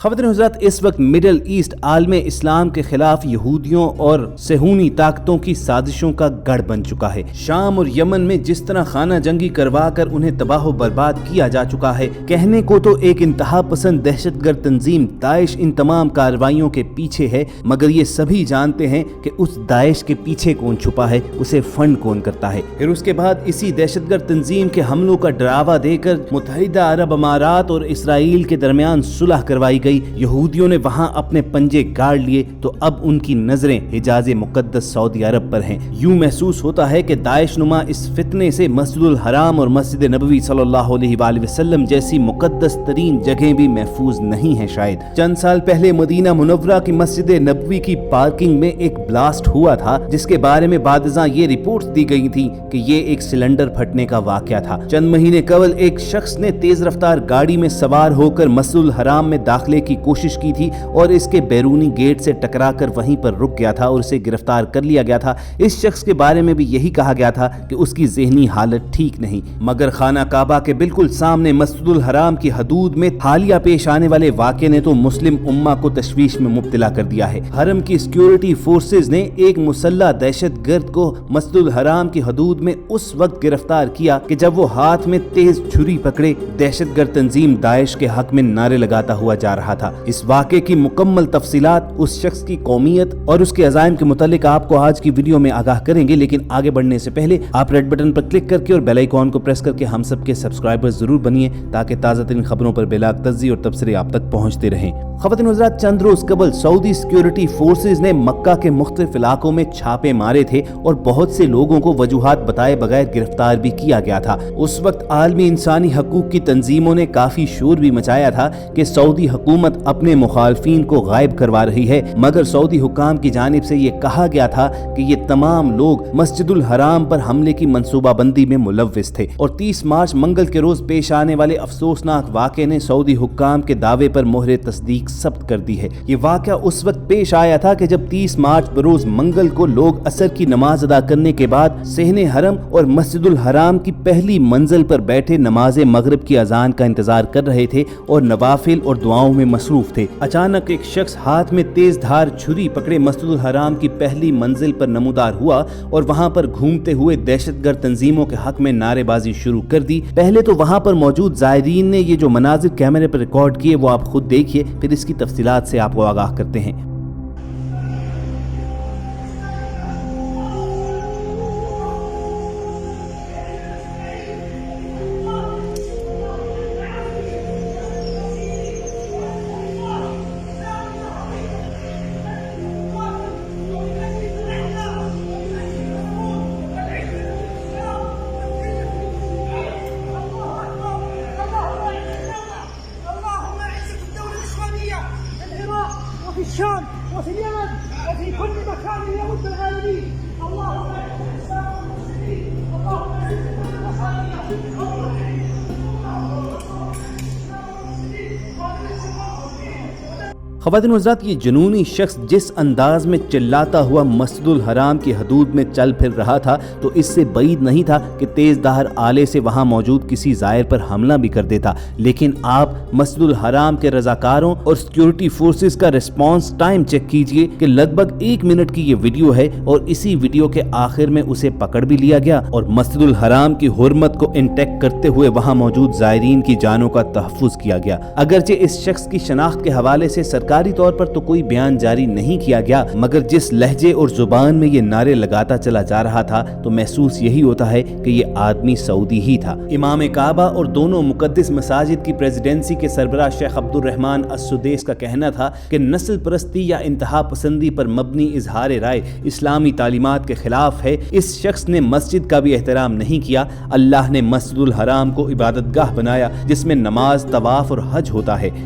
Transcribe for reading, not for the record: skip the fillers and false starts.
خواتین حضرات، اس وقت مڈل ایسٹ عالم اسلام کے خلاف یہودیوں اور صہیونی طاقتوں کی سازشوں کا گڑھ بن چکا ہے۔ شام اور یمن میں جس طرح خانہ جنگی کروا کر انہیں تباہ و برباد کیا جا چکا ہے، کہنے کو تو ایک انتہا پسند دہشت گرد تنظیم داعش ان تمام کارروائیوں کے پیچھے ہے، مگر یہ سبھی جانتے ہیں کہ اس داعش کے پیچھے کون چھپا ہے، اسے فنڈ کون کرتا ہے۔ پھر اس کے بعد اسی دہشت گرد تنظیم کے حملوں کا ڈراوا دے کر متحدہ عرب امارات اور اسرائیل کے درمیان صلح کروائی گئی۔ یہودیوں نے وہاں اپنے پنجے گاڑ لیے تو اب ان کی نظریں حجاز مقدس سعودی عرب پر ہیں۔ یوں محسوس ہوتا ہے کہ داعش نما اس فتنے سے مسجد الحرام اور مسجد نبوی صلی اللہ علیہ وآلہ وسلم جیسی مقدس ترین جگہیں بھی محفوظ نہیں ہیں۔ شاید چند سال پہلے مدینہ منورہ کی مسجد نبوی کی پارکنگ میں ایک بلاسٹ ہوا تھا، جس کے بارے میں بعد ازاں یہ رپورٹس دی گئی تھیں کہ یہ ایک سلنڈر پھٹنے کا واقعہ تھا۔ چند مہینے قبل ایک شخص نے تیز رفتار گاڑی میں سوار ہو کر مسجد الحرام میں داخلے کی کوشش کی تھی اور اس کے بیرونی گیٹ سے ٹکرا کر وہیں پر رک گیا تھا اور اسے گرفتار کر لیا گیا تھا۔ اس شخص کے بارے میں بھی یہی کہا گیا تھا کہ اس کی ذہنی حالت ٹھیک نہیں، مگر خانہ کعبہ کے بالکل سامنے مسجد الحرام کی حدود میں حالیہ پیش آنے والے واقعے نے تو مسلم امہ کو تشویش میں مبتلا کر دیا ہے۔ حرم کی سیکیورٹی فورسز نے ایک مسلح دہشت گرد کو مسجد الحرام کی حدود میں اس وقت گرفتار کیا کہ جب وہ ہاتھ میں تیز چھری پکڑے دہشت گرد تنظیم داعش کے حق میں نعرے لگاتا ہوا جا رہا تھا۔ اس واقعے کی مکمل تفصیلات، اس شخص کی قومیت اور اس کے عزائم کے متعلق آپ کو آج کی ویڈیو میں آگاہ کریں گے، لیکن آگے بڑھنے سے پہلے آپ ریڈ بٹن پر کلک کر کے اور بیل آئیکن کو پریس کر کے ہم سب کے سبسکرائبر ضرور بنیے تاکہ تازہ ترین خبروں پر بلا تجزیے اور تبصرے آپ تک پہنچتے رہیں۔ خواتین حضرات، چند روز قبل سعودی سیکیورٹی فورسز نے مکہ کے مختلف علاقوں میں چھاپے مارے تھے اور بہت سے لوگوں کو وجوہات بتائے بغیر گرفتار بھی کیا گیا تھا۔ اس وقت عالمی انسانی حقوق کی تنظیموں نے کافی شور بھی مچایا تھا کہ سعودی حکومت اپنے مخالفین کو غائب کروا رہی ہے، مگر سعودی حکام کی جانب سے یہ کہا گیا تھا کہ یہ تمام لوگ مسجد الحرام پر حملے کی منصوبہ بندی میں ملوث تھے، اور 30 مارچ منگل کے روز پیش آنے والے افسوسناک واقعے نے سعودی حکام کے دعوے پر مہر تصدیق ثبت کر دی ہے۔ یہ واقعہ اس وقت پیش آیا تھا کہ جب 30 مارچ بروز منگل کو لوگ عصر کی نماز ادا کرنے کے بعد صحن حرم اور مسجد الحرام کی پہلی منزل پر بیٹھے نماز مغرب کی اذان کا انتظار کر رہے تھے اور نوافل اور دعاؤں میں مصروف تھے۔ اچانک ایک شخص ہاتھ میں تیز دھار چھری پکڑے مسجد الحرام کی پہلی منزل پر نمودار ہوا اور وہاں پر گھومتے ہوئے دہشت گرد تنظیموں کے حق میں نعرے بازی شروع کر دی۔ پہلے تو وہاں پر موجود زائرین نے یہ جو مناظر کیمرے پر ریکارڈ کیے وہ آپ خود دیکھیے، پھر اس کی تفصیلات سے آپ کو آگاہ کرتے ہیں۔ وفي الشام وفي اليمن وفي كل مكان يمد الغالبين. اللهم اعز الاسلام والمسلمين، اللهم اعز خواتین حضرات، یہ جنونی شخص جس انداز میں چلاتا ہوا مسجد الحرام کی حدود میں چل پھر رہا تھا تو اس سے بعید نہیں تھا کہ تیز دھار آلے سے وہاں موجود کسی زائر پر حملہ بھی کر دیتا، لیکن آپ مسجد الحرام کے رضاکاروں اور سیکیورٹی فورسز کا ریسپانس ٹائم چیک کیجئے کہ لگ بھگ 1 منٹ کی یہ ویڈیو ہے اور اسی ویڈیو کے آخر میں اسے پکڑ بھی لیا گیا اور مسجد الحرام کی حرمت کو انٹیکٹ کرتے ہوئے وہاں موجود زائرین کی جانوں کا تحفظ کیا گیا۔ اگرچہ اس شخص کی شناخت کے حوالے سے سرکاری طور پر تو کوئی بیان جاری نہیں کیا گیا، مگر جس لہجے اور زبان میں یہ نعرے لگاتا چلا جا رہا تھا تو محسوس یہی ہوتا ہے کہ یہ آدمی سعودی ہی تھا۔ امام کعبہ اور دونوں مقدس مساجد کی پریزیڈنسی کے سربراہ شیخ عبد الرحمن السدیس کا کہنا تھا کہ نسل پرستی یا انتہا پسندی پر مبنی اظہار رائے اسلامی تعلیمات کے خلاف ہے۔ اس شخص نے مسجد کا بھی احترام نہیں کیا۔ اللہ نے مسجد الحرام کو عبادت گاہ بنایا جس میں نماز، طواف اور حج ہوتا ہے،